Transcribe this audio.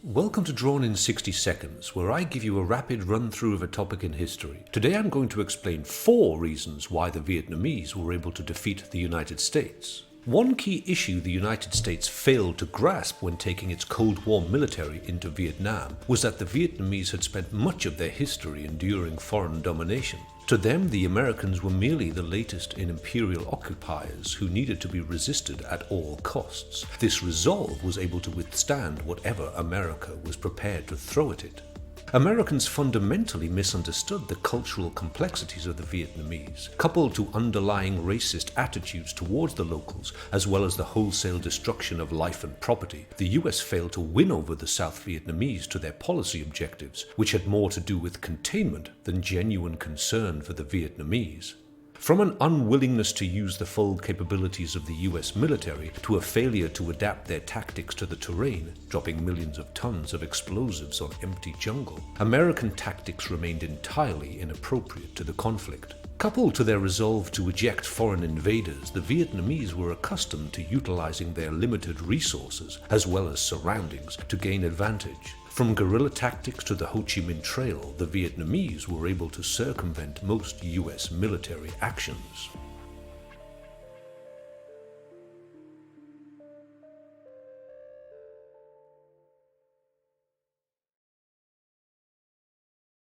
Welcome to Drawn in 60 Seconds, where I give you a rapid run-through of a topic in history. Today I'm going to explain 4 reasons why the Vietnamese were able to defeat the United States. One key issue the United States failed to grasp when taking its Cold War military into Vietnam was that the Vietnamese had spent much of their history enduring foreign domination. To them, the Americans were merely the latest in imperial occupiers who needed to be resisted at all costs. This resolve was able to withstand whatever America was prepared to throw at it. Americans fundamentally misunderstood the cultural complexities of the Vietnamese, coupled to underlying racist attitudes towards the locals, as well as the wholesale destruction of life and property. The US failed to win over the South Vietnamese to their policy objectives, which had more to do with containment than genuine concern for the Vietnamese. From an unwillingness to use the full capabilities of the US military to a failure to adapt their tactics to the terrain, dropping millions of tons of explosives on empty jungle, American tactics remained entirely inappropriate to the conflict. Coupled to their resolve to eject foreign invaders, the Vietnamese were accustomed to utilizing their limited resources as well as surroundings to gain advantage. From guerrilla tactics to the Ho Chi Minh Trail, the Vietnamese were able to circumvent most US military actions.